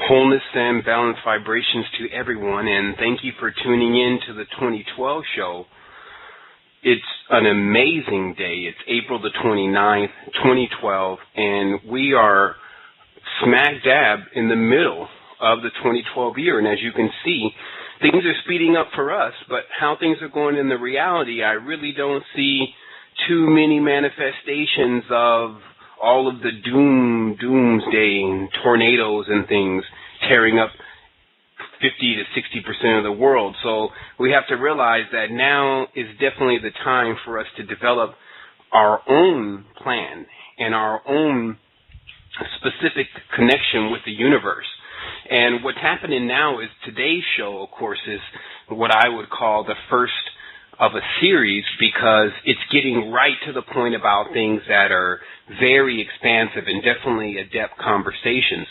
Wholeness and balanced vibrations to everyone, and thank you for tuning in to the 2012 show. It's an amazing day. It's April the 29th, 2012, and we are smack dab in the middle of the 2012 year. And as you can see, things are speeding up for us, but how things are going in the reality, I really don't see too many manifestations of all of the doomsday and tornadoes and things tearing up 50 to 60% of the world. So we have to realize that now is definitely the time for us to develop our own plan and our own specific connection with the universe. And what's happening now is today's show, of course, is what I would call the first of a series, because it's getting right to the point about things that are very expansive and definitely adept conversations.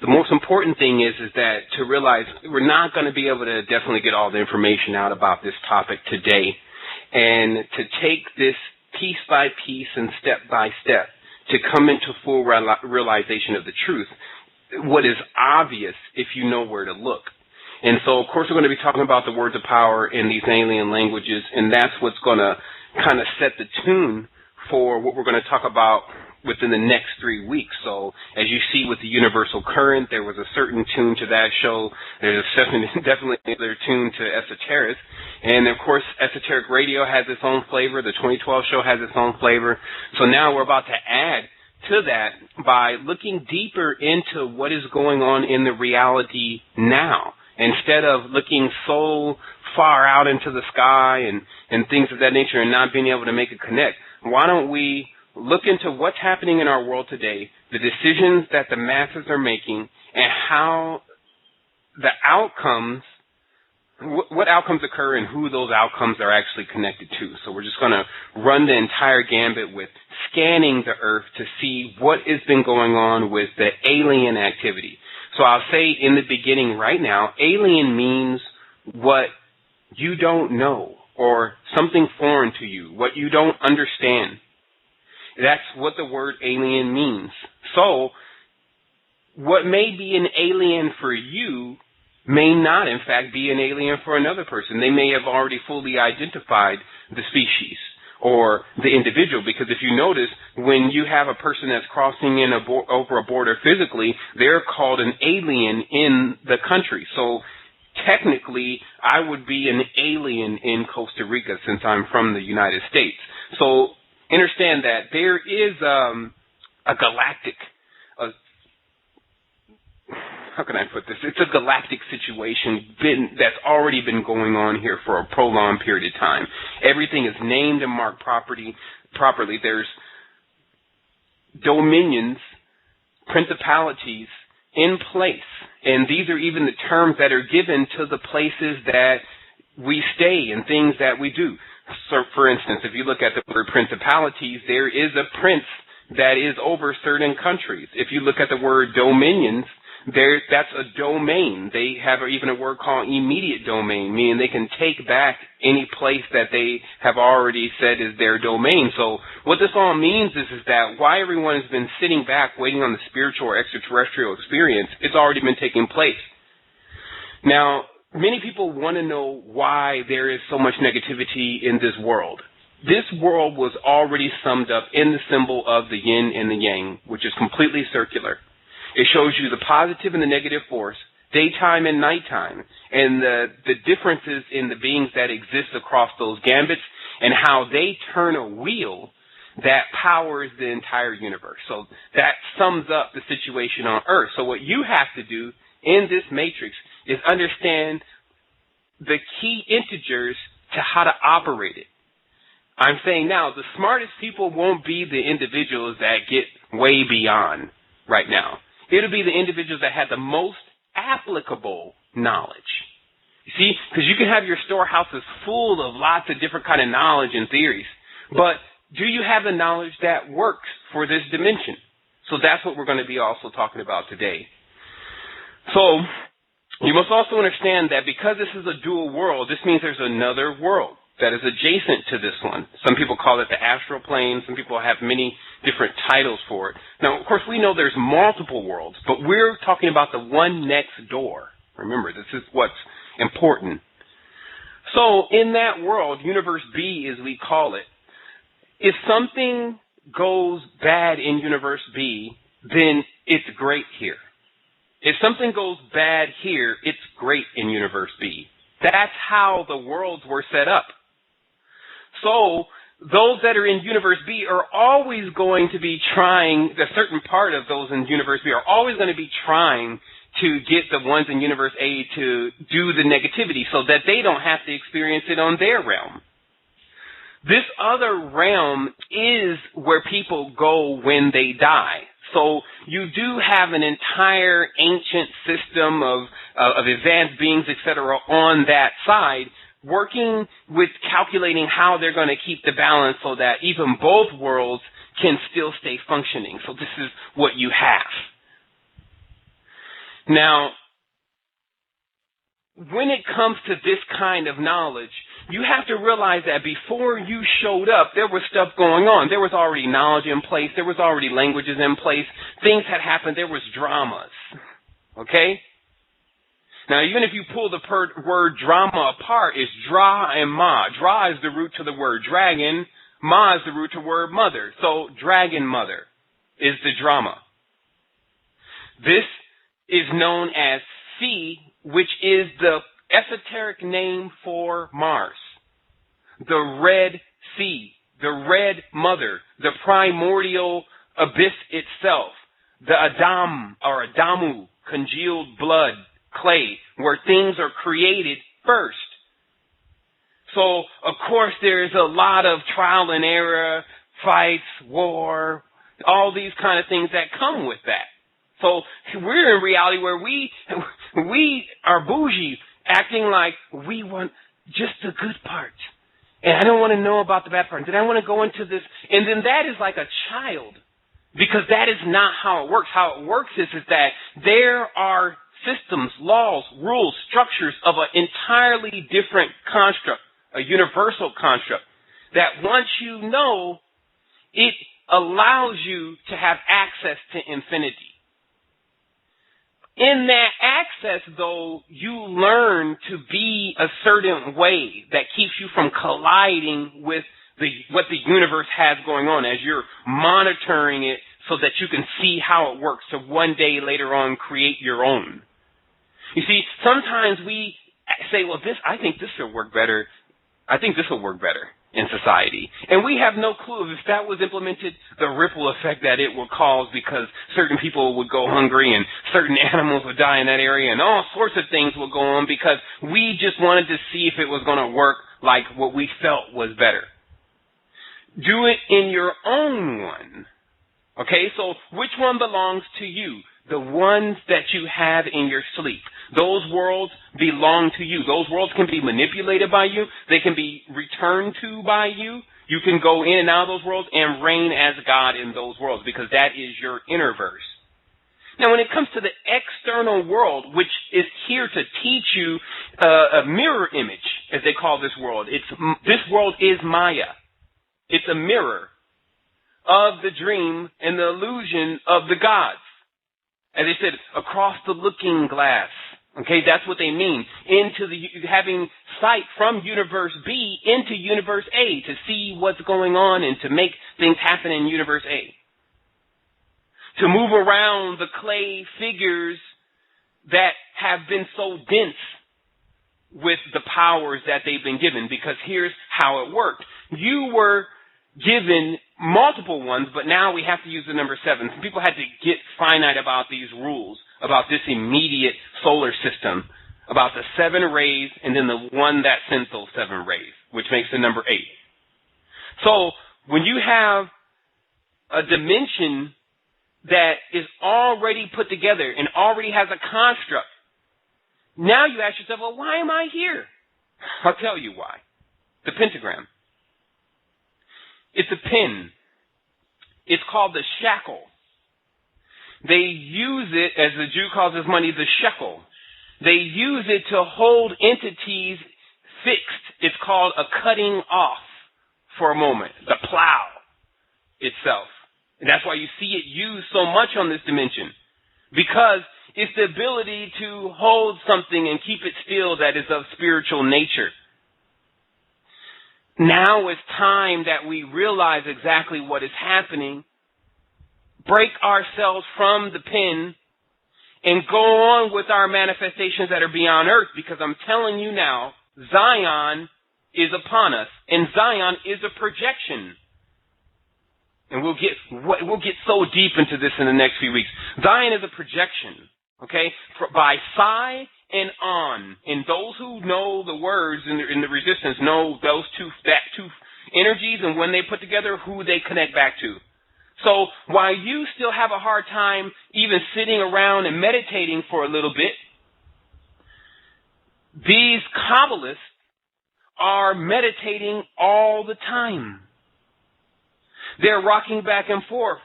The most important thing is that to realize we're not going to be able to definitely get all the information out about this topic today, and to take this piece by piece and step by step to come into full realization of the truth, what is obvious if you know where to look. And so, of course, we're going to be talking about the words of power in these alien languages, and that's what's going to kind of set the tune for what we're going to talk about within the next 3 weeks. So, as you see with the universal current, there was a certain tune to that show. There's definitely another tune to Esoteric. And, of course, Esoteric Radio has its own flavor. The 2012 show has its own flavor. So now we're about to add to that by looking deeper into what is going on in the reality now, instead of looking so far out into the sky and things of that nature and not being able to make a connect. Why don't we look into what's happening in our world today, the decisions that the masses are making, and how the outcomes, what outcomes occur and who those outcomes are actually connected to. So we're just going to run the entire gambit with scanning the earth to see what has been going on with the alien activity. So I'll say in the beginning right now, alien means what you don't know or something foreign to you, what you don't understand. That's what the word alien means. So what may be an alien for you may not, in fact, be an alien for another person. They may have already fully identified the species or the individual, because if you notice, when you have a person that's crossing in over a border physically, they're called an alien in the country. So technically, I would be an alien in Costa Rica since I'm from the United States. So understand that there is a galactic, how can I put this? It's a galactic situation that's already been going on here for a prolonged period of time. Everything is named and marked properly. There's dominions, principalities in place. And these are even the terms that are given to the places that we stay and things that we do. So, for instance, if you look at the word principalities, there is a prince that is over certain countries. If you look at the word dominions, that's a domain. They have even a word called immediate domain, meaning they can take back any place that they have already said is their domain. So what this all means is that while everyone has been sitting back waiting on the spiritual or extraterrestrial experience, it's already been taking place. Now, many people want to know why there is so much negativity in this world. This world was already summed up in the symbol of the yin and the yang, which is completely circular. It shows you the positive and the negative force, daytime and nighttime, and the differences in the beings that exist across those gambits and how they turn a wheel that powers the entire universe. So that sums up the situation on Earth. So what you have to do in this matrix is understand the key integers to how to operate it. I'm saying now, the smartest people won't be the individuals that get way beyond right now. It'll be the individuals that have the most applicable knowledge. You see, because you can have your storehouses full of lots of different kind of knowledge and theories, but do you have the knowledge that works for this dimension? So that's what we're going to be also talking about today. So you must also understand that because this is a dual world, this means there's another world. that is adjacent to this one. Some people call it the astral plane. Some people have many different titles for it. Now, of course, we know there's multiple worlds, but we're talking about the one next door. Remember, this is what's important. So in that world, Universe B as we call it, if something goes bad in Universe B, then it's great here. If something goes bad here, it's great in Universe B. That's how the worlds were set up. So those that are in Universe B are always going to be trying, a certain part of those in Universe B are always going to be trying to get the ones in Universe A to do the negativity so that they don't have to experience it on their realm. This other realm is where people go when they die. So you do have an entire ancient system of advanced beings, etc., on that side, working with calculating how they're going to keep the balance so that even both worlds can still stay functioning. So this is what you have. Now, when it comes to this kind of knowledge, you have to realize that before you showed up, there was stuff going on. There was already knowledge in place. There was already languages in place. Things had happened. There was dramas. Okay? Now, even if you pull the word drama apart, it's dra and ma. Dra is the root to the word dragon. Ma is the root to the word mother. So, dragon mother is the drama. This is known as C, which is the esoteric name for Mars. The Red Sea, the Red Mother, the primordial abyss itself, the Adam or Adamu, congealed blood, clay, where things are created first. So, of course, there's a lot of trial and error, fights, war, all these kind of things that come with that. So we're in reality where we are bougie, acting like we want just the good part. And I don't want to know about the bad part. Then I want to go into this. And then that is like a child, because that is not how it works. How it works is that there are systems, laws, rules, structures of an entirely different construct, a universal construct, that once you know, it allows you to have access to infinity. In that access, though, you learn to be a certain way that keeps you from colliding with what the universe has going on as you're monitoring it so that you can see how it works to one day later on create your own. You see, sometimes we say, well, I think this will work better. I think this will work better in society. And we have no clue if that was implemented, the ripple effect that it will cause, because certain people would go hungry and certain animals would die in that area and all sorts of things will go on because we just wanted to see if it was going to work like what we felt was better. Do it in your own one. Okay, so which one belongs to you? The ones that you have in your sleep. Those worlds belong to you. Those worlds can be manipulated by you. They can be returned to by you. You can go in and out of those worlds and reign as God in those worlds because that is your inner verse. Now, when it comes to the external world, which is here to teach you a mirror image, as they call this world, this world is Maya. It's a mirror of the dream and the illusion of the gods. As they said, across the looking glass. Okay, that's what they mean. Into having sight from Universe B into Universe A to see what's going on and to make things happen in Universe A. To move around the clay figures that have been so dense with the powers that they've been given, because here's how it worked. You were given multiple ones, but now we have to use the number 7. Some people had to get finite about these rules, about this immediate solar system, about the 7 rays, and then the one that sends those 7 rays, which makes the number 8. So when you have a dimension that is already put together and already has a construct, now you ask yourself, well, why am I here? I'll tell you why. The pentagram. It's a pin. It's called the shackle. They use it, as the Jew calls his money, the shekel. They use it to hold entities fixed it's called a cutting off for a moment, the plow itself. And that's why you see it used so much on this dimension, because it's the ability to hold something and keep it still that is of spiritual nature. Now it's time that we realize exactly what is happening, break ourselves from the pen, and go on with our manifestations that are beyond earth, because I'm telling you now, Zion is upon us, and Zion is a projection. And we'll get so deep into this in the next few weeks. Zion is a projection, okay, by Psi and On. And those who know the words in the resistance know those two energies, and when they put together, who they connect back to. So while you still have a hard time even sitting around and meditating for a little bit, these Kabbalists are meditating all the time. They're rocking back and forth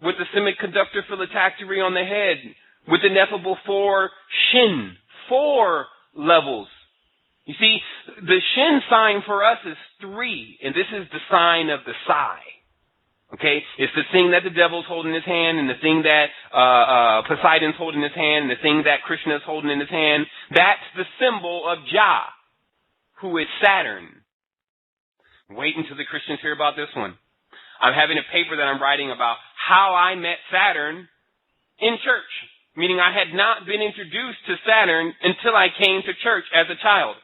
with the semiconductor phylactery on the head, with the ineffable 4 Shin, 4 levels. You see, the Shin sign for us is 3, and this is the sign of the Psi. Okay, it's the thing that the devil's holding in his hand, and the thing that Poseidon's holding in his hand, and the thing that Krishna's holding in his hand. That's the symbol of Jah, who is Saturn. Wait until the Christians hear about this one. I'm having a paper that I'm writing about how I met Saturn in church, meaning I had not been introduced to Saturn until I came to church as a child.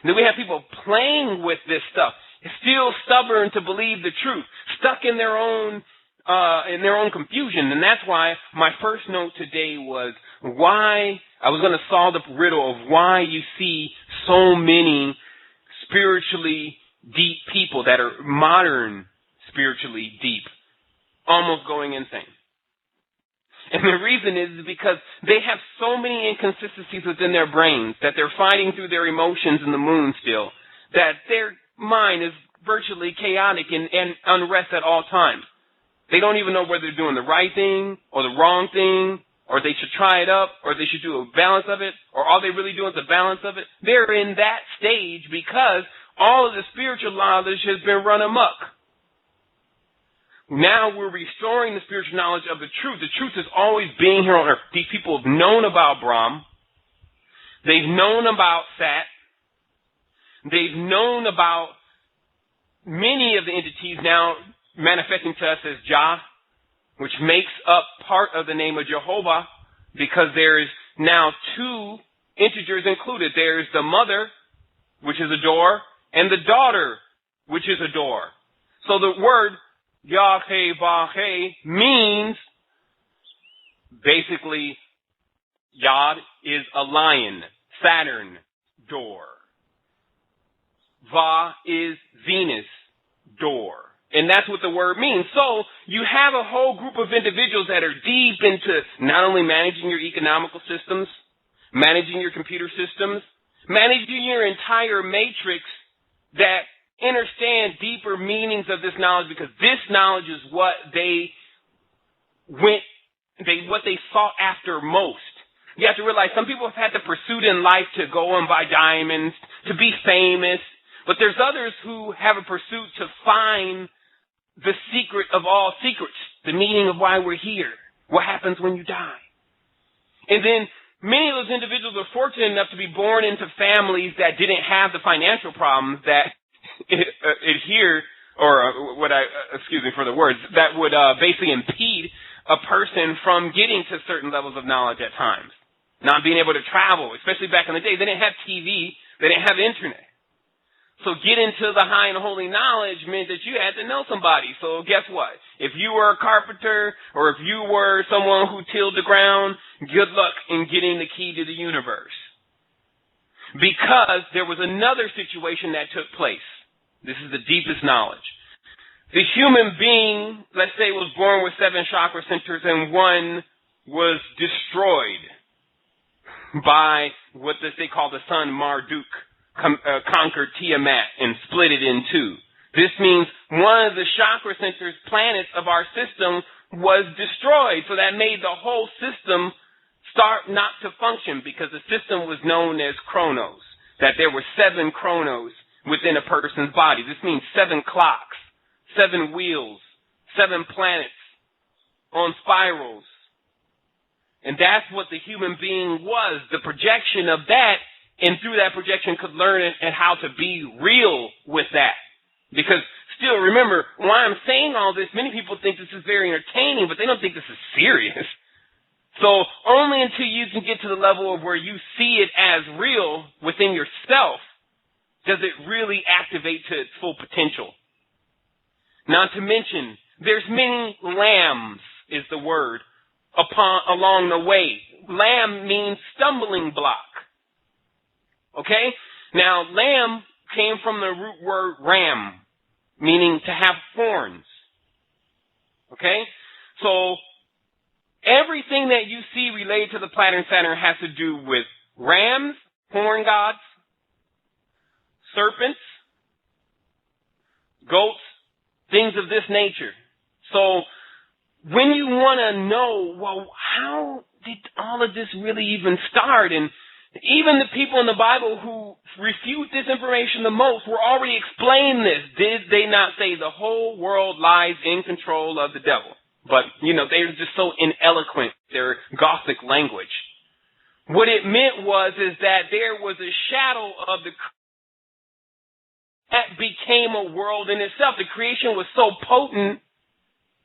And then we have people playing with this stuff, still stubborn to believe the truth, stuck in their own confusion. And that's why my first note today was why I was going to solve the riddle of why you see so many spiritually deep people that are modern spiritually deep, almost going insane. And the reason is because they have so many inconsistencies within their brains that they're fighting through their emotions in the moon still, that their mind is virtually chaotic and unrest at all times. They don't even know whether they're doing the right thing or the wrong thing, or they should try it up, or they should do a balance of it, or all they really doing is a balance of it. They're in that stage because all of the spiritual knowledge has been run amok. Now we're restoring the spiritual knowledge of the truth. The truth is always being here on earth. These people have known about Brahm. They've known about Sat. They've known about many of the entities now manifesting to us as Jah, which makes up part of the name of Jehovah, because there is now 2 integers included. There's the mother, which is a door, and the daughter, which is a door. So the word Yah-He-Vah-He means basically Yod is a lion, Saturn, door. Va is Venus, door. And that's what the word means. So you have a whole group of individuals that are deep into not only managing your economical systems, managing your computer systems, managing your entire matrix, that understand deeper meanings of this knowledge, because this knowledge is what they sought after most. You have to realize some people have had the pursuit in life to go and buy diamonds, to be famous, but there's others who have a pursuit to find the secret of all secrets, the meaning of why we're here, what happens when you die. And then many of those individuals are fortunate enough to be born into families that didn't have the financial problems that that would basically impede a person from getting to certain levels of knowledge at times. Not being able to travel, especially back in the day. They didn't have TV. They didn't have internet. So get into the high and holy knowledge meant that you had to know somebody. So guess what? If you were a carpenter, or if you were someone who tilled the ground, good luck in getting the key to the universe. Because there was another situation that took place. This is the deepest knowledge. The human being, let's say, was born with 7 chakra centers, and one was destroyed by what they call the sun Marduk. Conquered Tiamat and split it in 2. This means one of the chakra centers, planets of our system, was destroyed. So that made the whole system start not to function, because the system was known as Chronos. that there were 7 chronos within a person's body. This means 7 clocks, 7 wheels, 7 planets on spirals. And that's what the human being was, the projection of that, and through that projection could learn and how to be real with that. Because still, remember, why I'm saying all this, many people think this is very entertaining, but they don't think this is serious. So only until you can get to the level of where you see it as real within yourself does it really activate to its full potential. Not to mention, there's many lambs is the word along the way. Lamb means stumbling block. Okay? Now, lamb came from the root word ram, meaning to have thorns. Okay? So, everything that you see related to the planet Saturn has to do with rams, horn gods, serpents, goats, things of this nature. So, when you want to know, well, how did all of this really even start? And even the people in the Bible who refute this information the most were already explaining this. Did they not say the whole world lies in control of the devil? But, they're just so ineloquent, their Gothic language. What it meant is that there was a shadow of the that became a world in itself. The creation was so potent,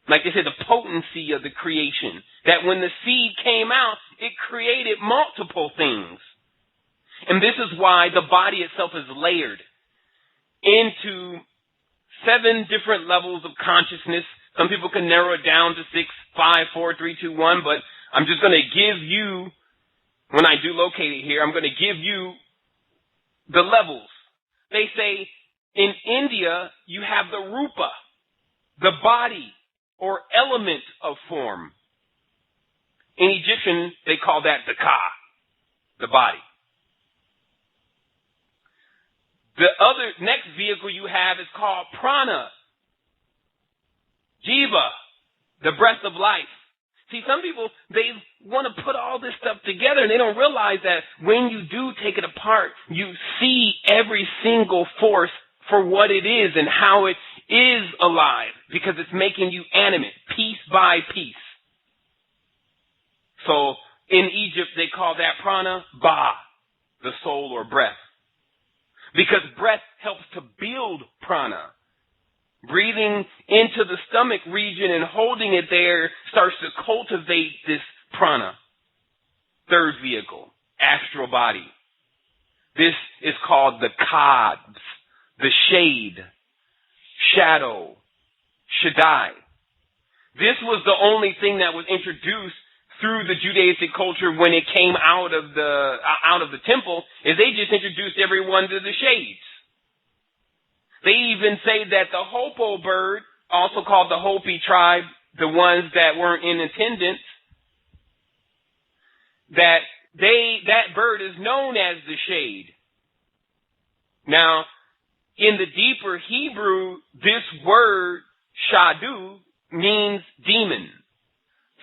like they said, the potency of the creation, that when the seed came out, it created multiple things. And this is why the body itself is layered into 7 different levels of consciousness. Some people can narrow it down to 6, 5, 4, 3, 2, 1, but I'm just going to give you, when I do locate it here, I'm going to give you the levels. They say in India, you have the rupa, the body or element of form. In Egyptian, they call that the ka, the body. The other next vehicle you have is called prana, jiva, the breath of life. See, some people, they want to put all this stuff together and they don't realize that when you do take it apart, you see every single force for what it is and how it is alive, because it's making you animate, piece by piece. So in Egypt, they call that prana, ba, the soul or breath. Because breath helps to build prana. Breathing into the stomach region and holding it there starts to cultivate this prana. Third vehicle, astral body. This is called the kods, the shade, shadow, shaddai. This was the only thing that was introduced through the Judaistic culture when it came out of the temple, is they just introduced everyone to the shades. They even say that the Hopo bird, also called the Hopi tribe, the ones that weren't in attendance, that bird is known as the shade. Now, in the deeper Hebrew, this word, shadu, means demon.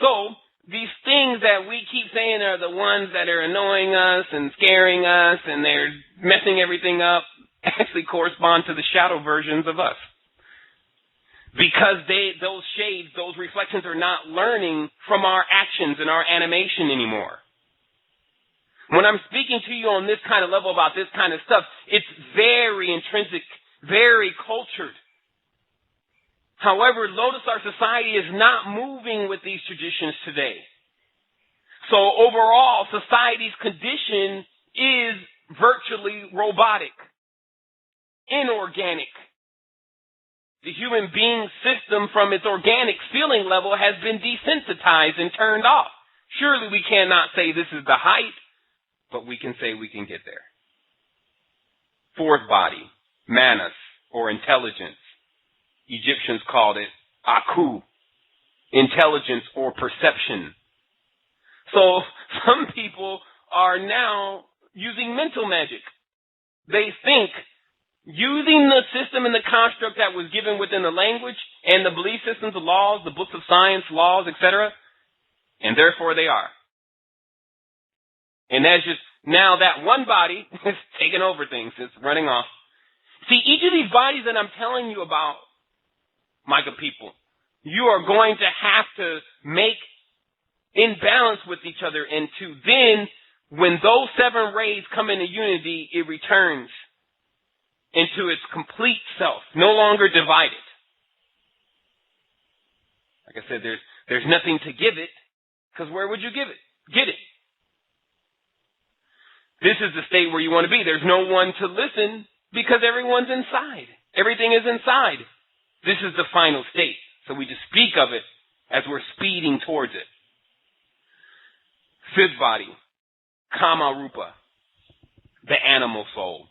So, these things that we keep saying are the ones that are annoying us and scaring us and they're messing everything up actually correspond to the shadow versions of us. Because those shades, those reflections are not learning from our actions and our animation anymore. When I'm speaking to you on this kind of level about this kind of stuff, it's very intrinsic, very cultured. However, Lotus Star Society is not moving with these traditions today. So overall, society's condition is virtually robotic, inorganic. The human being system from its organic feeling level has been desensitized and turned off. Surely we cannot say this is the height, but we can say we can get there. Fourth body, manas, or intelligence. Egyptians called it aku, intelligence or perception. So some people are now using mental magic. They think using the system and the construct that was given within the language and the belief systems, the laws, the books of science, laws, etc., and therefore they are. And that's just Now that one body is taking over things. It's running off. See, each of these bodies that I'm telling you about, my good people, you are going to have to make in balance with each other. And then, when those 7 rays come into unity, it returns into its complete self, no longer divided. Like I said, there's nothing to give it, because where would you give it? Get it. This is the state where you want to be. There's no one to listen because everyone's inside. Everything is inside. This is the final state. So we just speak of it as we're speeding towards it. 5th body, Kama Rupa, the animal soul.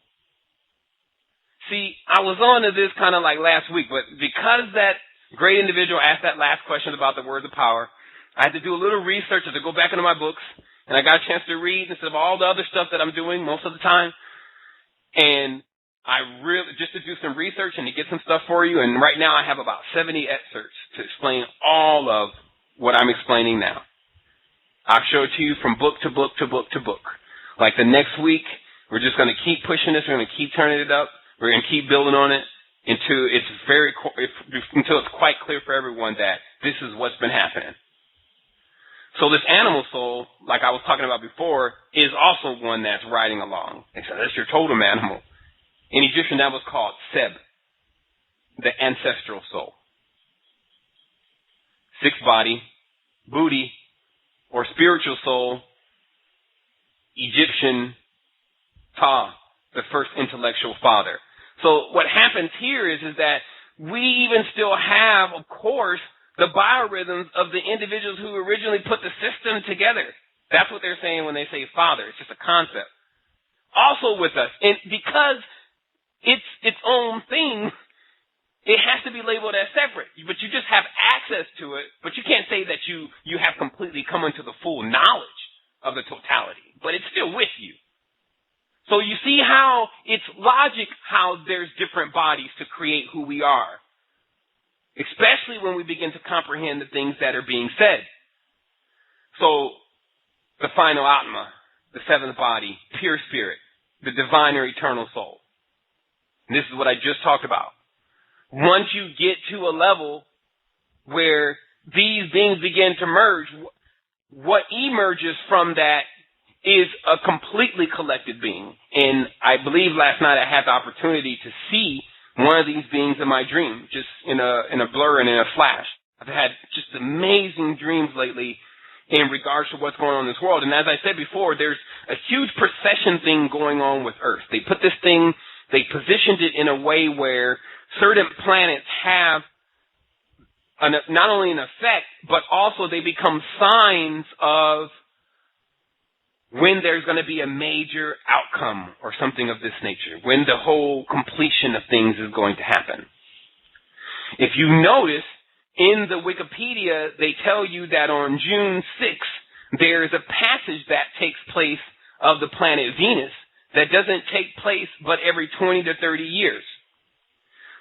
See, I was on to this kind of like last week, but because that great individual asked that last question about the words of power, I had to do a little research. I had to go back into my books, and I got a chance to read instead of all the other stuff that I'm doing most of the time. And I really, just to do some research and to get some stuff for you, and right now I have about 70 excerpts to explain all of what I'm explaining now. I'll show it to you from book to book to book to book. Like the next week, we're just going to keep pushing this. We're going to keep turning it up. We're going to keep building on it until it's quite clear for everyone that this is what's been happening. So this animal soul, like I was talking about before, is also one that's riding along. And so that's your totem animal. In Egyptian, that was called Seb, the ancestral soul. 6th body, Budi, or spiritual soul, Egyptian Ta, the first intellectual father. So what happens here is that we even still have, of course, the biorhythms of the individuals who originally put the system together. That's what they're saying when they say father. It's just a concept. Also with us. And because it's its own thing, it has to be labeled as separate. But you just have access to it, but you can't say that you have completely come into the full knowledge of the totality. But it's still with you. So you see how it's logic how there's different bodies to create who we are. Especially when we begin to comprehend the things that are being said. So, the final Atma, the 7th body, pure spirit, the divine or eternal soul. And this is what I just talked about. Once you get to a level where these beings begin to merge, what emerges from that is a completely collected being. And I believe last night I had the opportunity to see one of these beings in my dream, just in a blur and in a flash. I've had just amazing dreams lately in regards to what's going on in this world. And as I said before, there's a huge procession thing going on with Earth. They put this thing, they positioned it in a way where certain planets have not only an effect, but also they become signs of when there's going to be a major outcome or something of this nature, when the whole completion of things is going to happen. If you notice, in the Wikipedia, they tell you that on June 6th, there is a passage that takes place of the planet Venus that doesn't take place but every 20 to 30 years.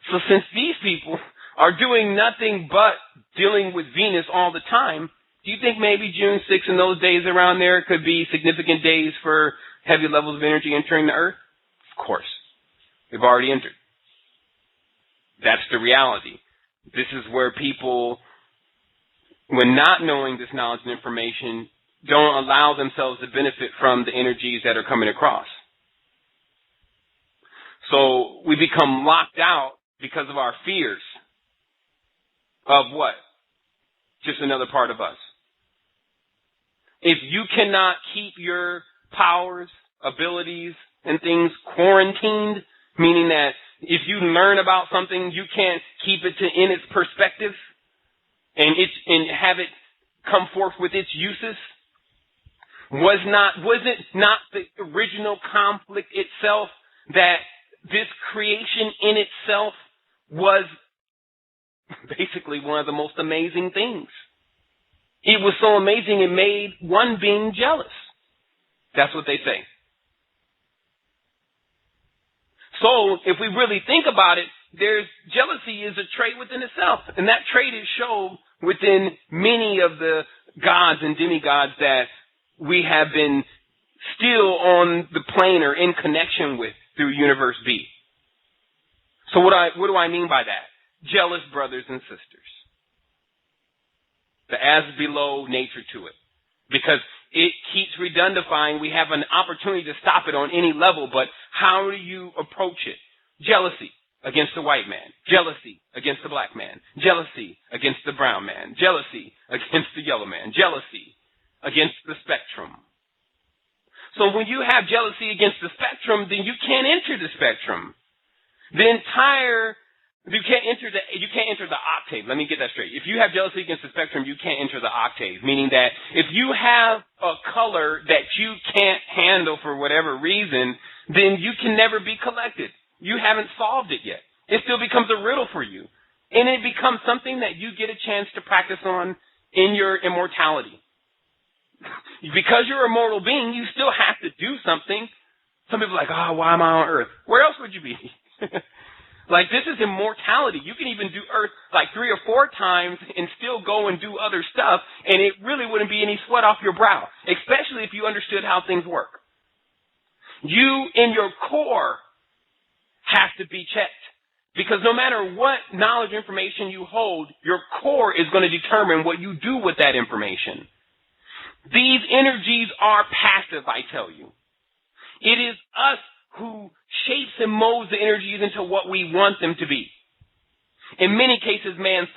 So since these people are doing nothing but dealing with Venus all the time, do you think maybe June 6th and those days around there could be significant days for heavy levels of energy entering the Earth? Of course. They've already entered. That's the reality. This is where people, when not knowing this knowledge and information, don't allow themselves to benefit from the energies that are coming across. So we become locked out because of our fears of what? Just another part of us. If you cannot keep your powers, abilities, and things quarantined, meaning that if you learn about something, you can't keep it in its perspective and have it come forth with its uses, was it not the original conflict itself that this creation in itself was basically one of the most amazing things? It was so amazing it made one being jealous. That's what they say. So, if we really think about it, jealousy is a trait within itself. And that trait is shown within many of the gods and demigods that we have been still on the plane or in connection with through universe B. So what do I mean by that? Jealous brothers and sisters. The as below nature to it. Because it keeps redundifying. We have an opportunity to stop it on any level, but how do you approach it? Jealousy against the white man. Jealousy against the black man. Jealousy against the brown man. Jealousy against the yellow man. Jealousy against the spectrum. So when you have jealousy against the spectrum, then you can't enter the spectrum. You can't enter the octave. Let me get that straight. If you have jealousy against the spectrum, you can't enter the octave, meaning that if you have a color that you can't handle for whatever reason, then you can never be collected. You haven't solved it yet. It still becomes a riddle for you. And it becomes something that you get a chance to practice on in your immortality. Because you're a mortal being, you still have to do something. Some people are like, why am I on Earth? Where else would you be? Like, this is immortality. You can even do Earth like 3 or 4 times and still go and do other stuff, and it really wouldn't be any sweat off your brow, especially if you understood how things work. You, in your core, have to be checked. Because no matter what knowledge or information you hold, your core is going to determine what you do with that information. These energies are passive, I tell you. It is us who shapes and molds the energies into what we want them to be. In many cases, man's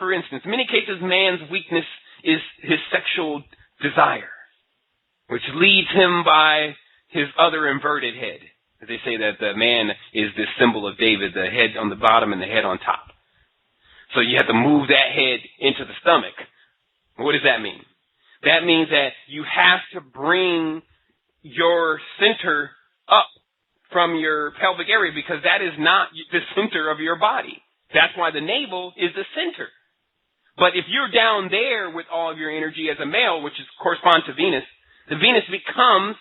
weakness is his sexual desire, which leads him by his other inverted head. They say that the man is this symbol of David, the head on the bottom and the head on top. So you have to move that head into the stomach. What does that mean? That means that you have to bring your center up from your pelvic area, because that is not the center of your body. That's why the navel is the center. But if you're down there with all of your energy as a male, which corresponds to Venus, the Venus becomes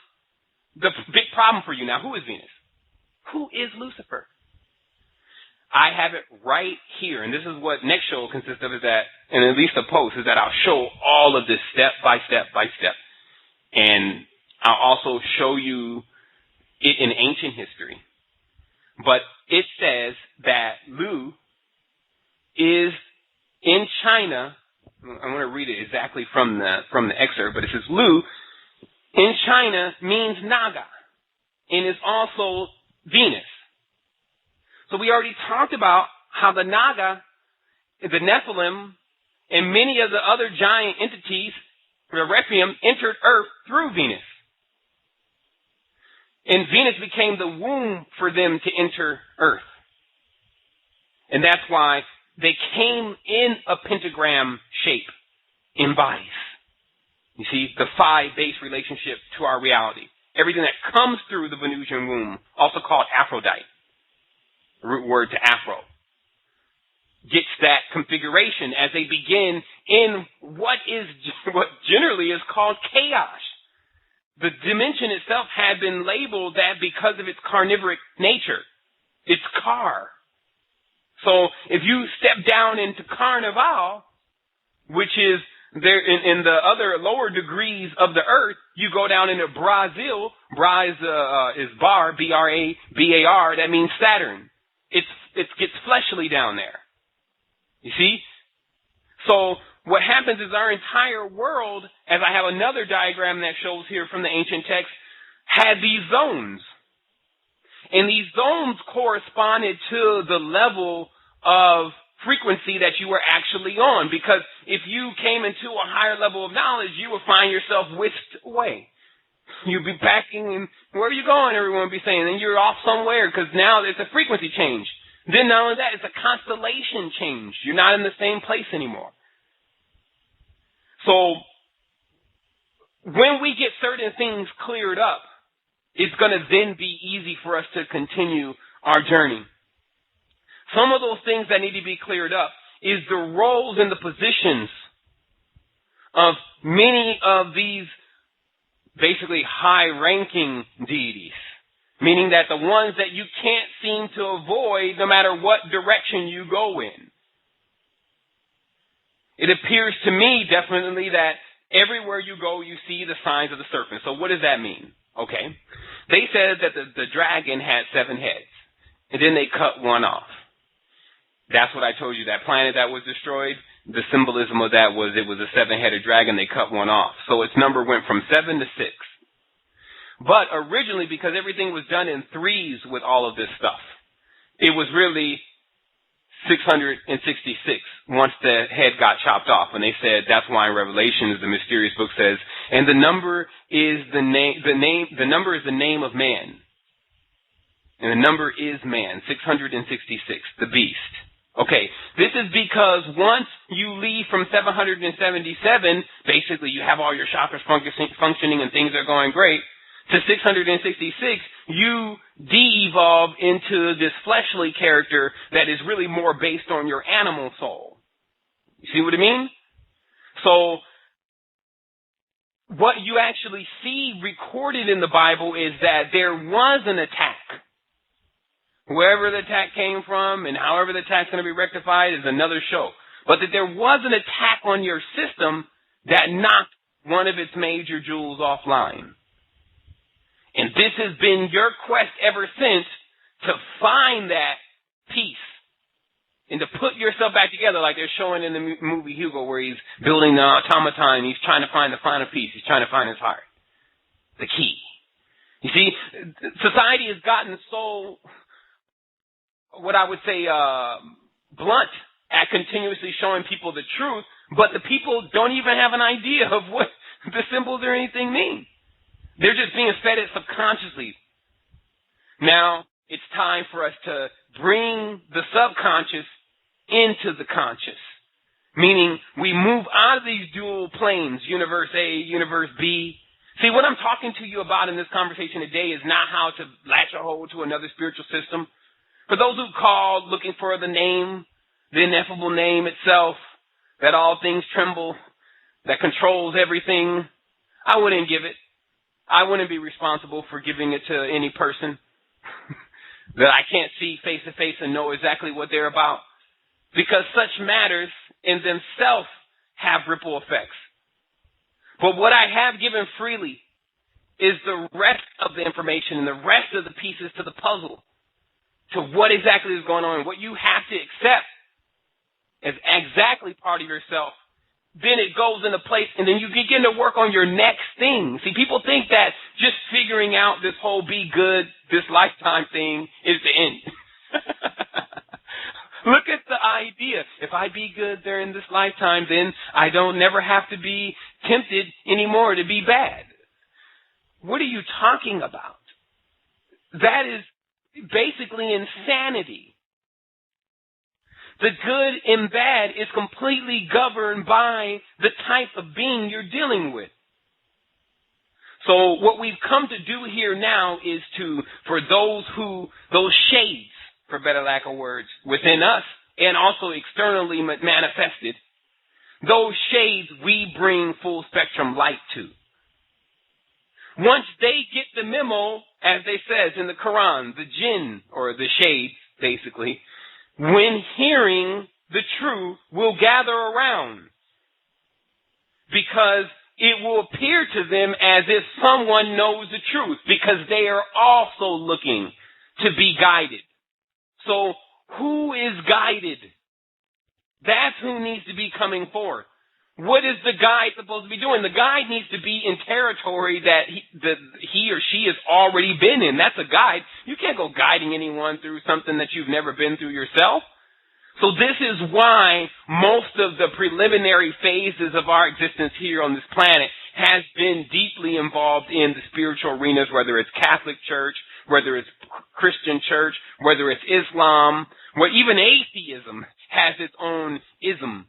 the big problem for you. Now, who is Venus? Who is Lucifer? I have it right here, and this is what next show will consist of, is that, and at least a post, is that I'll show all of this step by step by step. And I'll also show you it in ancient history. But it says that Lu is in China. I want to read it exactly from the excerpt, but it says Lu in China means Naga and is also Venus. So we already talked about how the Naga, the Nephilim, and many of the other giant entities, the Rephaim, entered Earth through Venus. And Venus became the womb for them to enter Earth. And that's why they came in a pentagram shape in bodies. You see, the phi-based relationship to our reality. Everything that comes through the Venusian womb, also called Aphrodite, root word to Afro, gets that configuration as they begin in what generally is called chaos. The dimension itself had been labeled that because of its carnivoric nature. It's car. So if you step down into Carnival, which is there in the other lower degrees of the earth, you go down into Brazil. Is bar, B-R-A-B-A-R. That means Saturn. It gets fleshly down there. You see? So what happens is our entire world, as I have another diagram that shows here from the ancient text, had these zones. And these zones corresponded to the level of frequency that you were actually on. Because if you came into a higher level of knowledge, you would find yourself whisked away. You'd be packing, and where are you going, everyone would be saying, and you're off somewhere, because now it's a frequency change. Then not only that, it's a constellation change. You're not in the same place anymore. So when we get certain things cleared up, it's going to then be easy for us to continue our journey. Some of those things that need to be cleared up is the roles and the positions of many of these basically high-ranking deities, meaning that the ones that you can't seem to avoid no matter what direction you go in. It appears to me definitely that everywhere you go, you see the signs of the serpent. So what does that mean? Okay. They said that the dragon had 7 heads, and then they cut one off. That's what I told you. That planet that was destroyed, the symbolism of that was it was a 7-headed dragon. They cut one off. So its number went from 7 to 6. But originally, because everything was done in threes with all of this stuff, it was really 666 once the head got chopped off. And they said that's why in Revelations the mysterious book says, and the number is the number is the name of man. And the number is man, 666, the beast. Okay, this is because once you leave from 777, basically you have all your chakras functioning and things are going great, to 666, you de-evolve into this fleshly character that is really more based on your animal soul. You see what I mean? So what you actually see recorded in the Bible is that there was an attack. Wherever the attack came from and however the attack's going to be rectified is another show. But that there was an attack on your system that knocked one of its major jewels offline. And this has been your quest ever since to find that peace and to put yourself back together like they're showing in the movie Hugo where he's building the automaton and he's trying to find the final piece. He's trying to find his heart, the key. You see, society has gotten so, what I would say, blunt at continuously showing people the truth, but the people don't even have an idea of what the symbols or anything mean. They're just being fed it subconsciously. Now, it's time for us to bring the subconscious into the conscious. Meaning, we move out of these dual planes, universe A, universe B. See, what I'm talking to you about in this conversation today is not how to latch a hold to another spiritual system. For those who called looking for the name, the ineffable name itself, that all things tremble, that controls everything, I wouldn't give it. I wouldn't be responsible for giving it to any person that I can't see face to face and know exactly what they're about. Because such matters in themselves have ripple effects. But what I have given freely is the rest of the information and the rest of the pieces to the puzzle, to what exactly is going on, what you have to accept as exactly part of yourself. Then it goes into place, and then you begin to work on your next thing. See, people think that just figuring out this whole be good, this lifetime thing is the end. Look at the idea. If I be good during this lifetime, then I don't never have to be tempted anymore to be bad. What are you talking about? That is basically insanity. The good and bad is completely governed by the type of being you're dealing with. So what we've come to do here now is for those shades, for better lack of words, within us and also externally manifested, those shades we bring full spectrum light to. Once they get the memo, as they says in the Quran, the jinn, or the shades, basically, when hearing the truth, will gather around, because it will appear to them as if someone knows the truth, because they are also looking to be guided. So who is guided? That's who needs to be coming forth. What is the guide supposed to be doing? The guide needs to be in territory that he or she has already been in. That's a guide. You can't go guiding anyone through something that you've never been through yourself. So this is why most of the preliminary phases of our existence here on this planet has been deeply involved in the spiritual arenas, whether it's Catholic Church, whether it's Christian Church, whether it's Islam, where even atheism has its own ism.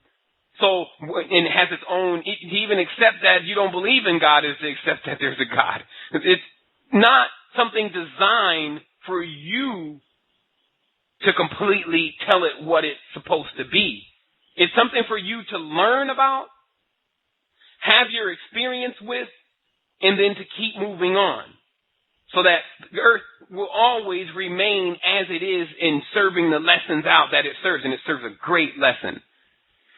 So, and has its own, to even accept that you don't believe in God is to accept that there's a God. It's not something designed for you to completely tell it what it's supposed to be. It's something for you to learn about, have your experience with, and then to keep moving on. So that the earth will always remain as it is in serving the lessons out that it serves, and it serves a great lesson.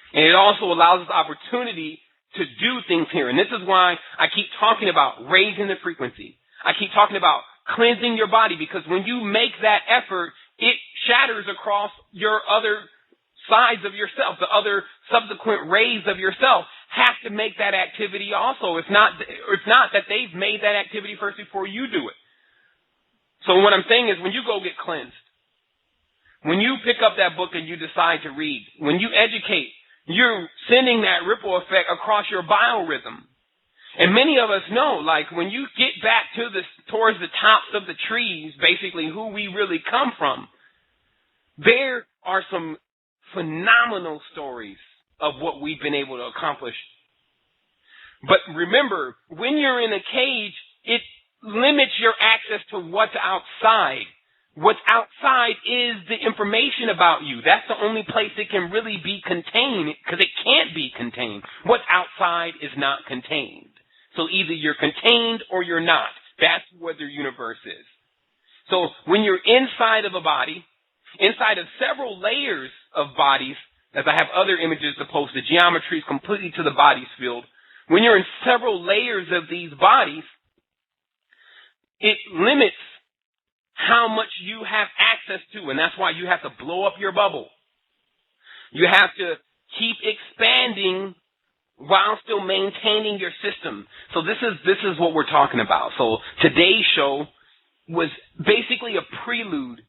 And it also allows us opportunity to do things here. And this is why I keep talking about raising the frequency. I keep talking about cleansing your body, because when you make that effort, it shatters across your other sides of yourself. The other subsequent rays of yourself have to make that activity also. It's not that they've made that activity first before you do it. So what I'm saying is, when you go get cleansed, when you pick up that book and you decide to read, when you educate, you're sending that ripple effect across your biorhythm. And many of us know, like, when you get back towards the tops of the trees, basically who we really come from, there are some phenomenal stories of what we've been able to accomplish. But remember, when you're in a cage, it limits your access to what's outside. What's outside is the information about you. That's the only place it can really be contained, because it can't be contained. What's outside is not contained. So either you're contained or you're not. That's what the universe is. So when you're inside of a body, inside of several layers of bodies, as I have other images to post, the geometry is completely to the body's field. When you're in several layers of these bodies, it limits how much you have access to, and that's why you have to blow up your bubble. You have to keep expanding while still maintaining your system. So this is what we're talking about. So today's show was basically a prelude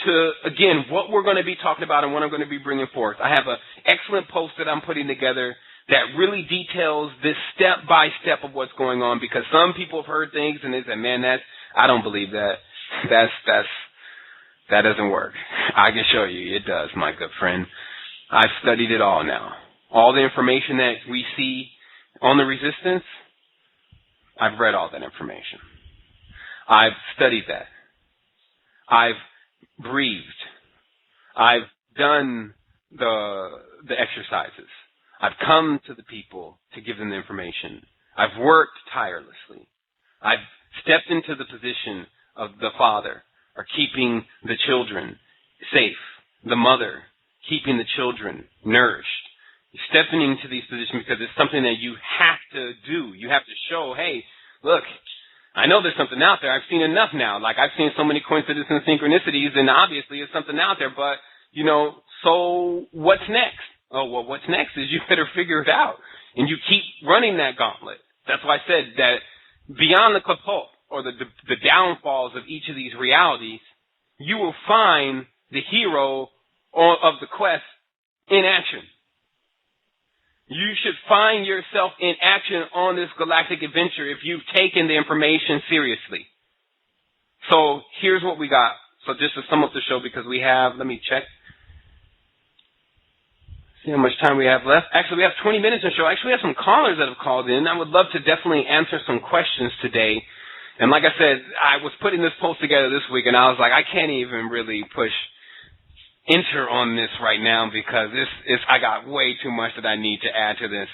to, again, what we're going to be talking about and what I'm going to be bringing forth. I have an excellent post that I'm putting together that really details this step-by-step of what's going on, because some people have heard things and they say, man, I don't believe that. That doesn't work. I can show you it does, my good friend. I've studied it all now. All the information that we see on the resistance, I've read all that information. I've studied that. I've breathed. I've done the exercises. I've come to the people to give them the information. I've worked tirelessly. I've stepped into the position of the father, or keeping the children safe, the mother keeping the children nourished. You're stepping into these positions because it's something that you have to do. You have to show, hey, look, I know there's something out there. I've seen enough now. Like, I've seen so many coincidences and synchronicities, and obviously there's something out there, but, so what's next? Oh, well, what's next is you better figure it out. And you keep running that gauntlet. That's why I said that beyond the kaput, or the downfalls of each of these realities, you will find the hero of the quest in action. You should find yourself in action on this galactic adventure if you've taken the information seriously. So here's what we got. So just to sum up the show, because we have, let me check. See how much time we have left. Actually, we have 20 minutes in the show. Actually, we have some callers that have called in. I would love to definitely answer some questions today. And like I said, I was putting this post together this week, and I was like, I can't even really push enter on this right now, because I got way too much that I need to add to this.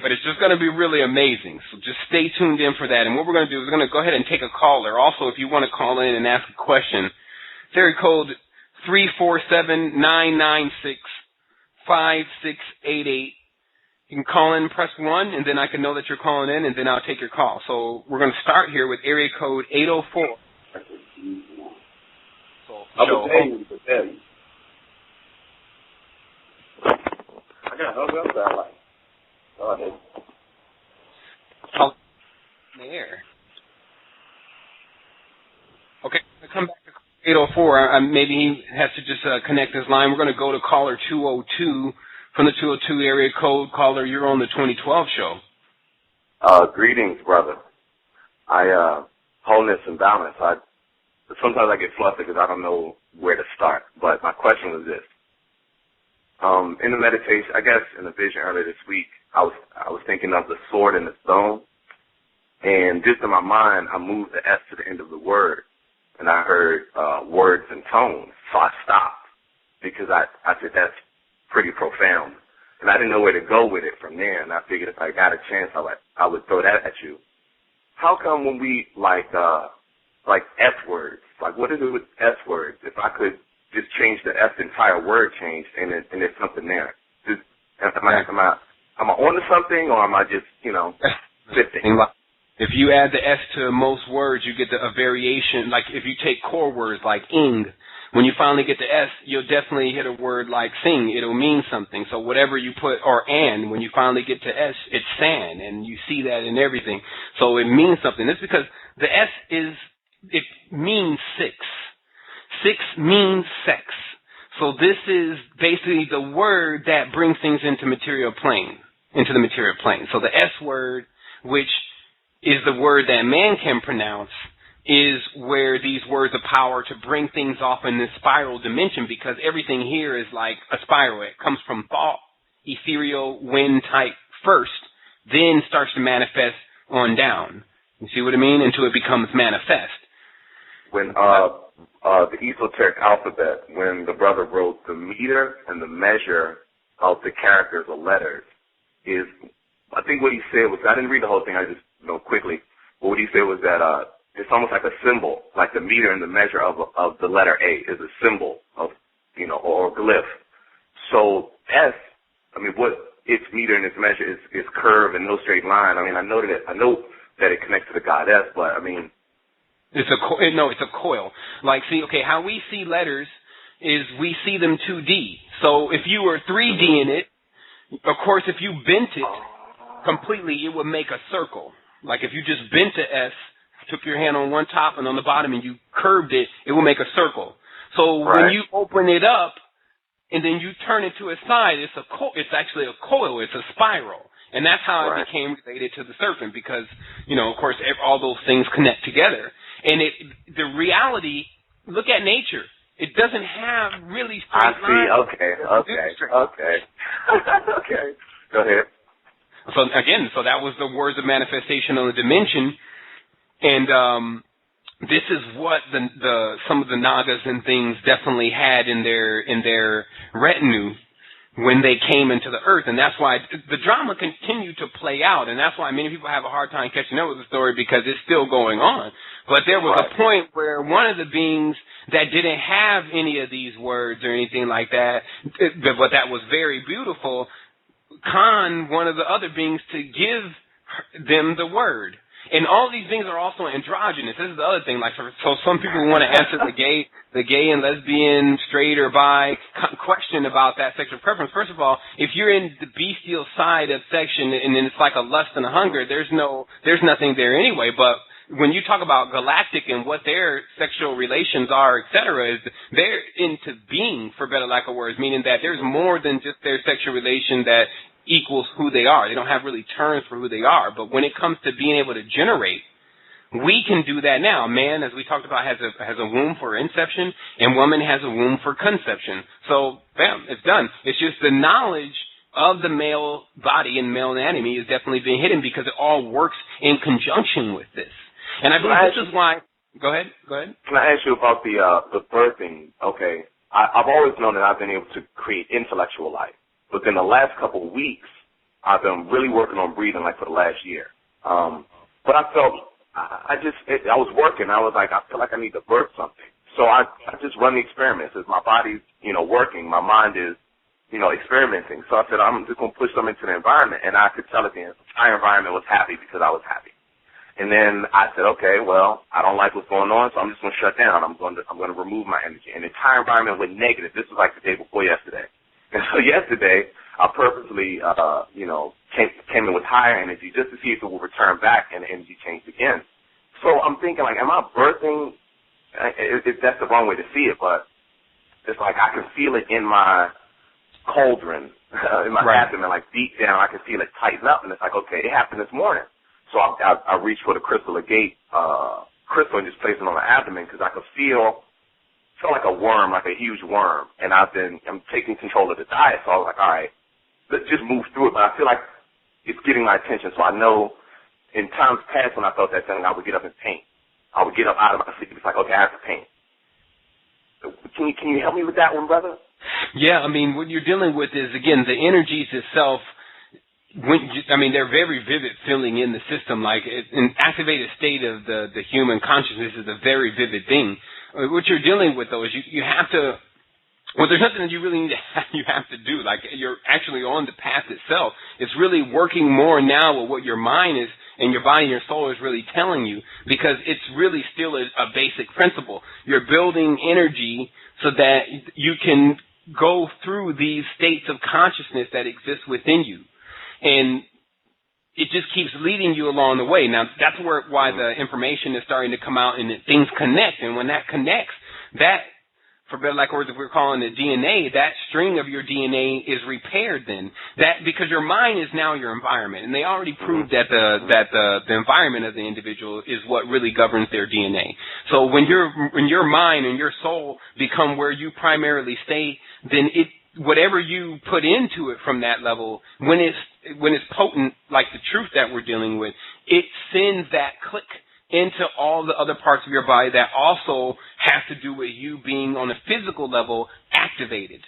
But it's just going to be really amazing. So just stay tuned in for that. And what we're going to do is we're going to go ahead and take a caller. Also, if you want to call in and ask a question, it's area code 347-996-5688. You can call in, press 1, and then I can know that you're calling in, and then I'll take your call. So we're going to start here with area code 804. I got hung up that light. Go ahead. Oh, there. Okay, I'll come back to 804. Maybe he has to just connect his line. We're going to go to caller 202. From the 202 area code. Caller, you're on the 2012 show. Greetings, brother. Wholeness and balance. Sometimes I get flustered because I don't know where to start. But my question was this. In the meditation, I guess in the vision earlier this week, I was thinking of the sword and the stone. And just in my mind, I moved the S to the end of the word. And I heard words and tones. So I stopped because I said that's pretty profound. And I didn't know where to go with it from there. And I figured if I got a chance, I would throw that at you. How come when we, like S words, like what is it with S words? If I could just change the S, the entire word changed, and there's something there. Am I on to something, or am I just, sifting? If you add the S to most words, you get a variation. Like if you take core words like ing, when you finally get the S, you'll definitely hit a word like sing. It'll mean something. So whatever you put, or and, when you finally get to S, it's san, and you see that in everything. So it means something. It's because the S it means six. Six means sex. So this is basically the word that brings things into the material plane. So the S word, which is the word that man can pronounce, is where these words of power to bring things off in this spiral dimension, because everything here is like a spiral. It comes from thought, ethereal, wind type first, then starts to manifest on down. You see what I mean? Until it becomes manifest. When the esoteric alphabet, when the brother wrote the meter and the measure of the characters or letters, is, I think what he said was, I didn't read the whole thing, I just know quickly, but what he said was that it's almost like a symbol, like the meter and the measure of the letter A is a symbol of, or a glyph. So S, what its meter and its measure is curved and no straight line. I know that it connects to the goddess, but it's a coil. Like, see, okay, how we see letters is we see them 2D. So if you were 3D in it, of course, if you bent it completely, it would make a circle. Like if you just bent the S, took your hand on one top and on the bottom and you curved it, it will make a circle. So when you open it up and then you turn it to a side, it's actually a coil, it's a spiral. And that's how it became related to the serpent, because, of course, all those things connect together. And the reality, look at nature. It doesn't have really straight lines. Okay. Okay. Go ahead. So that was the words of manifestation on the dimension. And this is what some of the Nagas and things definitely had in their retinue when they came into the earth. And that's why the drama continued to play out. And that's why many people have a hard time catching up with the story, because it's still going on. But there was a point where one of the beings that didn't have any of these words or anything like that, but that was very beautiful, conned one of the other beings to give them the word. And all these beings are also androgynous. This is the other thing. Like, so some people want to answer the gay and lesbian, straight or bi question about that sexual preference. First of all, if you're in the bestial side of section and then it's like a lust and a hunger, there's nothing there anyway. But when you talk about galactic and what their sexual relations are, et cetera, is they're into being, for better lack of words, meaning that there's more than just their sexual relation that equals who they are. They don't have really terms for who they are. But when it comes to being able to generate, we can do that now. Man, as we talked about, has a womb for inception, and woman has a womb for conception. So, bam, it's done. It's just the knowledge of the male body and male anatomy is definitely being hidden, because it all works in conjunction with this. And I believe this is why. Go ahead. Can I ask you about the birthing? Okay, I've always known that I've been able to create intellectual life. But in the last couple of weeks, I've been really working on breathing, like for the last year. But I felt, I was working. I was like, I feel like I need to birth something. So I just run the experiments. As my body's, working, my mind is, experimenting. So I said, I'm just going to push them into the environment. And I could tell that the entire environment was happy because I was happy. And then I said, okay, well, I don't like what's going on, so I'm just going to shut down. I'm going to remove my energy. And the entire environment went negative. This was like the day before yesterday. And so yesterday, I purposely, came in with higher energy just to see if it will return back and the energy changed again. So I'm thinking, like, am I birthing? That's the wrong way to see it, but it's like I can feel it in my cauldron, in my abdomen, like deep down. I can feel it tighten up, and it's like, okay, it happened this morning. So I reached for the crystal agate crystal and just placed it on the abdomen, because I could feel like a worm, like a huge worm, and I'm taking control of the diet. So I was like, all right, let's just move through it. But I feel like it's getting my attention. So I know in times past when I felt that thing, I would get up and paint. I would get up out of my sleep. It's like, okay, I have to paint. Can you help me with that one, brother? Yeah, what you're dealing with is, again, the energies itself. They're very vivid filling in the system. Like an activated state of the human consciousness is a very vivid thing. What you're dealing with, though, is you have to. Well, there's nothing that you really need to you have to do. Like, you're actually on the path itself. It's really working more now with what your mind and your body and your soul is really telling you, because it's really still a basic principle. You're building energy so that you can go through these states of consciousness that exist within you. And it just keeps leading you along the way. Now, that's why the information is starting to come out and things connect. And when that connects, that, for better lack of words, if we're calling it DNA, that string of your DNA is repaired then. That, because your mind is now your environment. And they already proved that the environment of the individual is what really governs their DNA. So when your mind and your soul become where you primarily stay, then whatever you put into it from that level, when it's potent, like the truth that we're dealing with, it sends that click into all the other parts of your body that also has to do with you being on a physical level activated.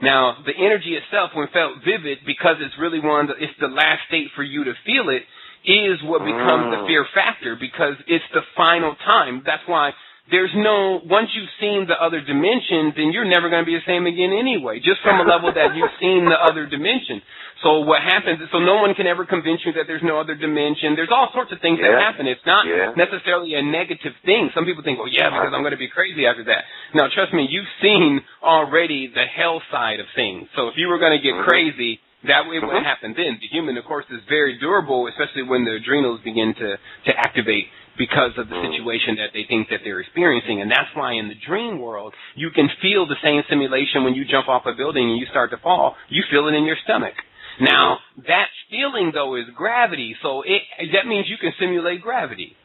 Now, the energy itself, when felt vivid, because it's really it's the last state for you to feel it, is what becomes the fear factor, because it's the final time. That's why once you've seen the other dimension, then you're never going to be the same again anyway, just from a level that you've seen the other dimension. So what happens is, no one can ever convince you that there's no other dimension. There's all sorts of things that happen. It's not necessarily a negative thing. Some people think, because I'm going to be crazy after that. Now, trust me, you've seen already the hell side of things. So if you were going to get crazy, that way would happen then. The human, of course, is very durable, especially when the adrenals begin to activate, because of the situation that they think that they're experiencing. And that's why in the dream world, you can feel the same simulation when you jump off a building and you start to fall. You feel it in your stomach. Now, that feeling, though, is gravity, so that means you can simulate gravity.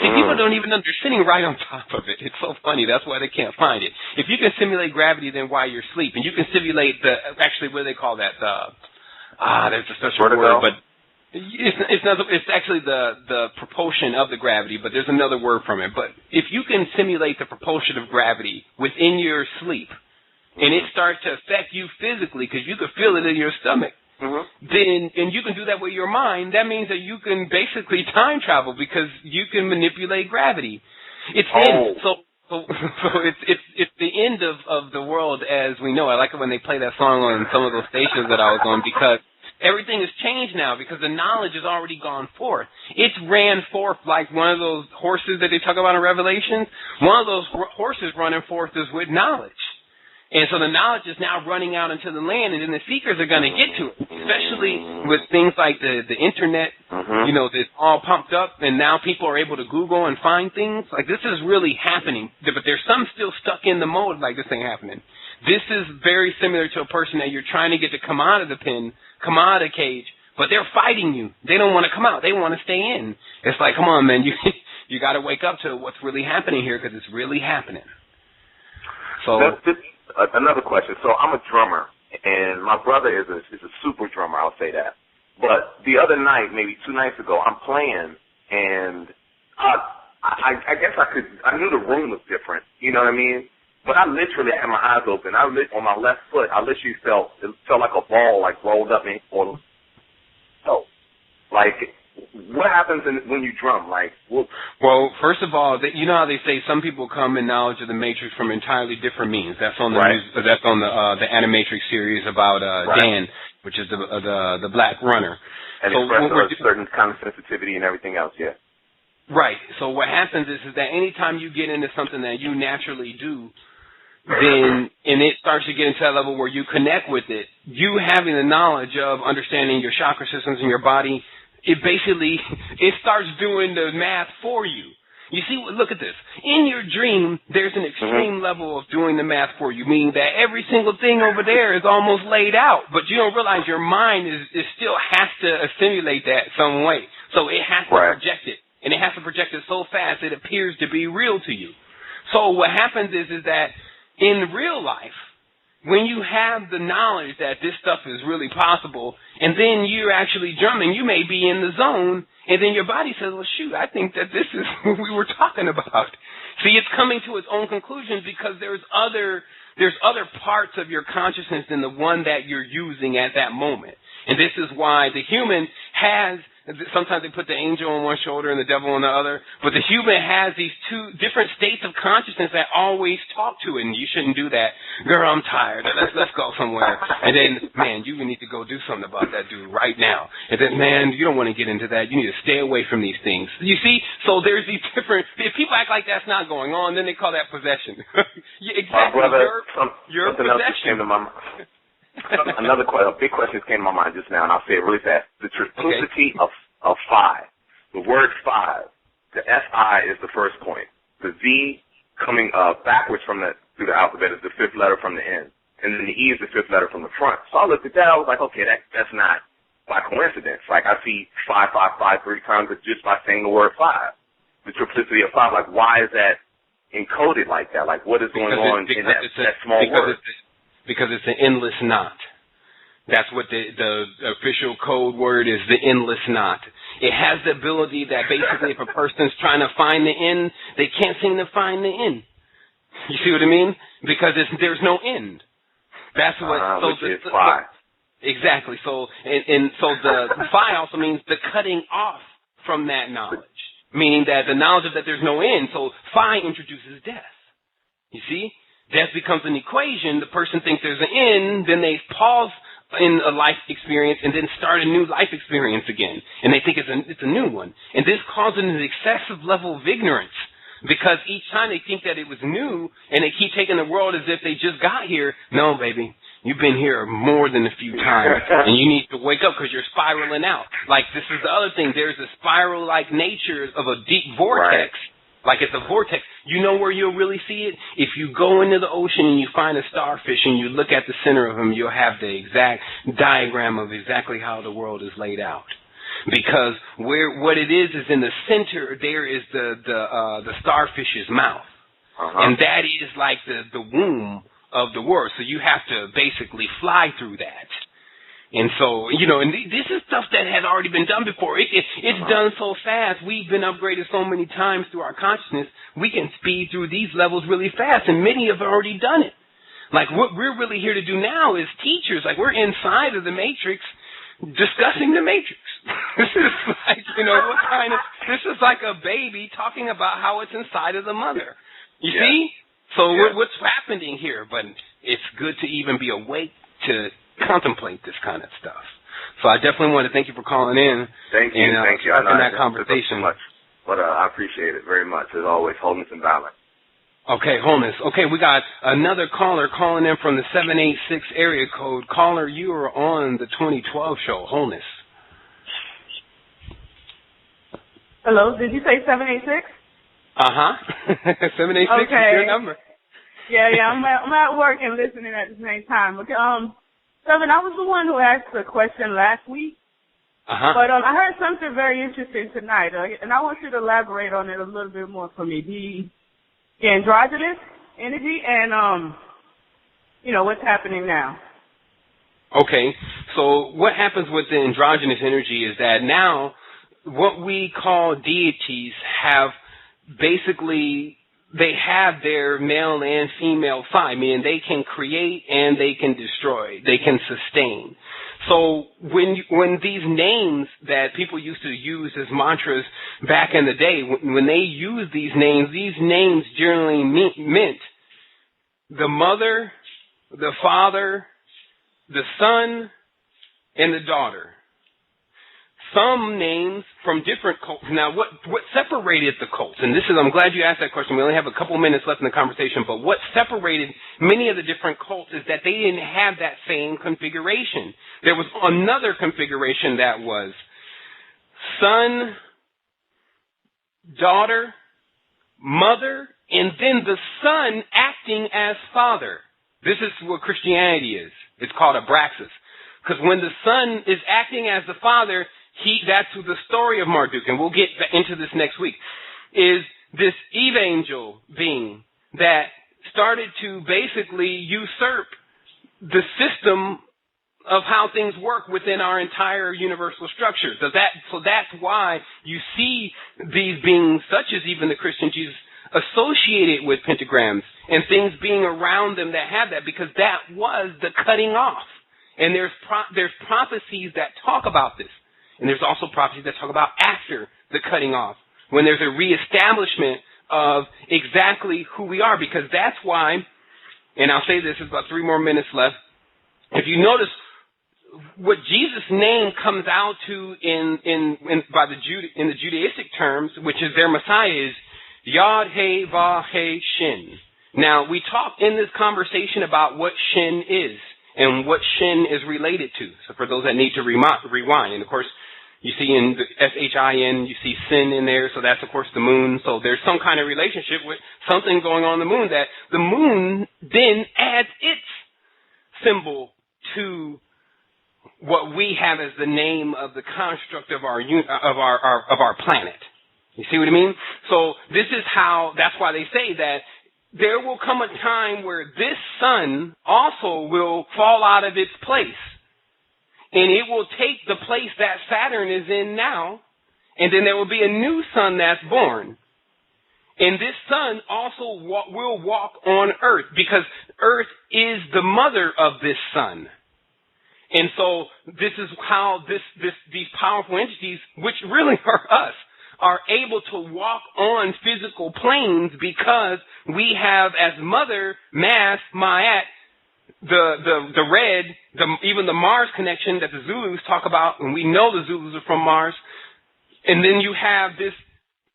See, people don't even sitting right on top of it. It's so funny. That's why they can't find it. If you can simulate gravity, then while you're sleeping, you can simulate what do they call that? There's a special word, but it's actually the propulsion of the gravity, but there's another word from it. But if you can simulate the propulsion of gravity within your sleep, and it starts to affect you physically because you can feel it in your stomach, then you can do that with your mind. That means that you can basically time travel because you can manipulate gravity. It's So it's the end of the world as we know. I like it when they play that song on some of those stations that I was on, because everything has changed now, because the knowledge has already gone forth. It's ran forth like one of those horses that they talk about in Revelations. One of those horses running forth is with knowledge. And so the knowledge is now running out into the land, and then the seekers are going to get to it, especially with things like the internet, that's all pumped up, and now people are able to Google and find things. Like, this is really happening, but there's some still stuck in the mode like this ain't happening. This is very similar to a person that you're trying to get to come out of the pen, come out of the cage, but they're fighting you. They don't want to come out. They want to stay in. It's like, come on, man, you got to wake up to what's really happening here, because it's really happening. So another question. So I'm a drummer, and my brother is a super drummer, I'll say that. But the other night, maybe 2 nights ago, I'm playing, and I guess I knew the room was different, you know what I mean? But I literally had my eyes open. On my left foot, I literally felt like a ball, like, rolled up me. Like, what happens when you drum? Like, well, first of all, you know how they say some people come in knowledge of the Matrix from entirely different means. That's on the that's on the Animatrix series about Dan, which is the Black Runner. And express a certain kind of sensitivity and everything else. Yeah. Right. So what happens is that anytime you get into something that you naturally do, and it starts to get into that level where you connect with it, you having the knowledge of understanding your chakra systems in your body, it starts doing the math for you. You see, look at this. In your dream, there's an extreme level of doing the math for you, meaning that every single thing over there is almost laid out, but you don't realize your mind is still has to assimilate that some way. So it has to project it, and it has to project it so fast it appears to be real to you. So what happens is that in real life, when you have the knowledge that this stuff is really possible, and then you're actually drumming, you may be in the zone, and then your body says, well, shoot, I think that this is what we were talking about. See, it's coming to its own conclusions because there's other parts of your consciousness than the one that you're using at that moment. And this is why the human has sometimes they put the angel on one shoulder and the devil on the other. But the human has these two different states of consciousness that always talk to it, and you shouldn't do that. Girl, I'm tired. Let's go somewhere. And then, man, you need to go do something about that dude right now. And then, man, you don't want to get into that. You need to stay away from these things. You see? So there's these different, if people act like that's not going on, then they call that possession. Yeah, exactly. Brother, your something else just came to my mind. A big question came to my mind just now, and I'll say it really fast. The triplicity of phi. The word phi, the Fi is the first point. The V coming backwards through the alphabet is the fifth letter from the end. And then the E is the fifth letter from the front. So I looked at that, I was like, okay, that's not by coincidence. Like, I see 555 3 times just by saying the word phi. The triplicity of phi, like, why is that encoded like that? Like, what is going on in that small word? Because it's an endless knot. That's what the official code word is, the endless knot. It has the ability that basically if a person's trying to find the end, they can't seem to find the end. You see what I mean? Because there's no end. That's what. Which is phi. Exactly. So so the phi also means the cutting off from that knowledge, meaning that the knowledge of that there's no end. So phi introduces death. You see? Death becomes an equation. The person thinks there's an end, then they pause in a life experience and then start a new life experience again. And they think it's a new one. And this causes an excessive level of ignorance because each time they think that it was new and they keep taking the world as if they just got here. No, baby, you've been here more than a few times and you need to wake up because you're spiraling out. Like this is the other thing. There's a spiral-like nature of a deep vortex. Right. Like it's a vortex. You know where you'll really see it? If you go into the ocean and you find a starfish and you look at the center of him, you'll have the exact diagram of exactly how the world is laid out. Because what it is in the center, there is the starfish's mouth. And that is like the womb of the world. So you have to basically fly through that. And so, and this is stuff that has already been done before. It's done so fast. We've been upgraded so many times through our consciousness. We can speed through these levels really fast, and many have already done it. Like, what we're really here to do now is teachers. Like, we're inside of the Matrix discussing the Matrix. This is like, this is like a baby talking about how it's inside of the mother. You see? So what's happening here? But it's good to even be awake to contemplate this kind of stuff. So I definitely want to thank you for calling in. Thank you. Thank you. I know that conversation. So much, but I appreciate it very much. As always, wholeness and balance. Okay, wholeness. Okay, we got another caller calling in from the 786 area code. Caller, you are on the 2012 show. Wholeness. Hello, did you say 786? 786 is your number. Yeah, I'm at work and listening at the same time. Okay, Sevan, I was the one who asked the question last week, but I heard something very interesting tonight, and I want you to elaborate on it a little bit more for me. The androgynous energy and, what's happening now. Okay, so what happens with the androgynous energy is that now what we call deities have basically... they have their male and female phi, meaning they can create and they can destroy. They can sustain. So when these names that people used to use as mantras back in the day, when they used these names generally meant the mother, the father, the son, and the daughter. Some names from different cults. Now, what separated the cults, and I'm glad you asked that question. We only have a couple minutes left in the conversation, but what separated many of the different cults is that they didn't have that same configuration. There was another configuration that was son, daughter, mother, and then the son acting as father. This is what Christianity is. It's called abraxas. Because when the son is acting as the father, that's the story of Marduk, and we'll get into this next week, is this evangel being that started to basically usurp the system of how things work within our entire universal structure. So that's why you see these beings, such as even the Christian Jesus, associated with pentagrams and things being around them that have that, because that was the cutting off. And there's prophecies that talk about this. And there's also prophecies that talk about after the cutting off, when there's a reestablishment of exactly who we are, because that's why, and I'll say this, there's about 3 more minutes left. If you notice, what Jesus' name comes out to in the Judaistic terms, which is their Messiah, is Yod He Va He Shin. Now, we talked in this conversation about what Shin is and what Shin is related to. So for those that need to rewind, and of course, you see in the S-H-I-N, you see sin in there, so that's, of course, the moon. So there's some kind of relationship with something going on in the moon, that the moon then adds its symbol to what we have as the name of the construct of our planet. You see what I mean? So this is how, that's why they say that there will come a time where this sun also will fall out of its place. And it will take the place that Saturn is in now, and then there will be a new sun that's born. And this sun also will walk on Earth, because Earth is the mother of this sun. And so this is how these powerful entities, which really are us, are able to walk on physical planes, because we have as mother, Mass, Ma'at, the red, even the Mars connection that the Zulus talk about, and we know the Zulus are from Mars. And then you have this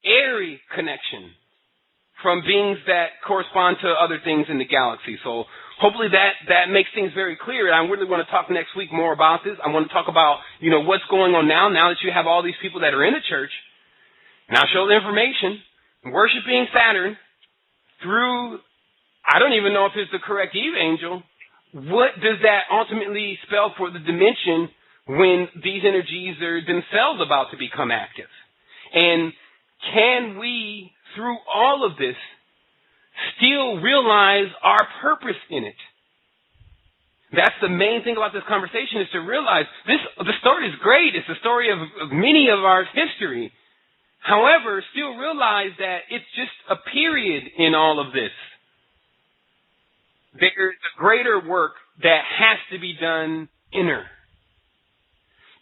airy connection from beings that correspond to other things in the galaxy. So hopefully that makes things very clear. And I really want to talk next week more about this. I want to talk about, what's going on now that you have all these people that are in the church. And I'll show the information, worshiping Saturn through, I don't even know if it's the correct Eve angel. What does that ultimately spell for the dimension when these energies are themselves about to become active? And can we, through all of this, still realize our purpose in it? That's the main thing about this conversation, is to realize the story is great. It's the story of many of our history. However, still realize that it's just a period in all of this. There's a greater work that has to be done inner.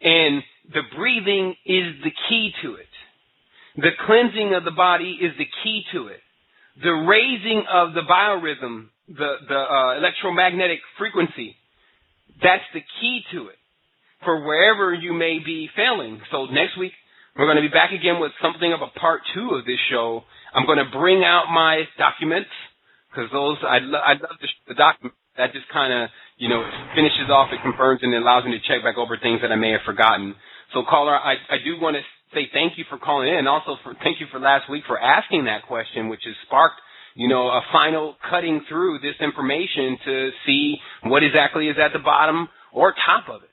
And the breathing is the key to it. The cleansing of the body is the key to it. The raising of the biorhythm, the electromagnetic frequency, that's the key to it for wherever you may be failing. So next week, we're going to be back again with something of a part 2 of this show. I'm going to bring out my documents, because I love the document. That just kind of, finishes off, it confirms, and it allows me to check back over things that I may have forgotten. So, caller, I do want to say thank you for calling in, and also thank you for last week for asking that question, which has sparked, a final cutting through this information to see what exactly is at the bottom or top of it.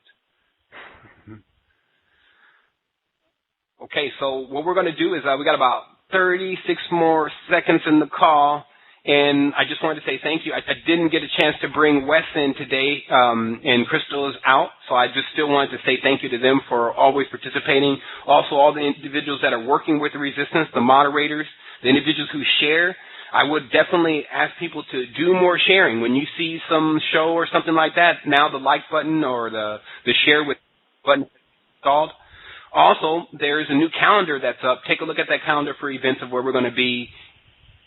Okay, so what we're going to do is we got about 36 more seconds in the call, and I just wanted to say thank you. I didn't get a chance to bring Wes in today, and Crystal is out, so I just still wanted to say thank you to them for always participating. Also, all the individuals that are working with the resistance, the moderators, the individuals who share. I would definitely ask people to do more sharing. When you see some show or something like that, now the like button or the share with button installed. Also, there's a new calendar that's up. Take a look at that calendar for events of where we're going to be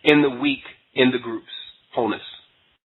in the week in the groups. Wholeness.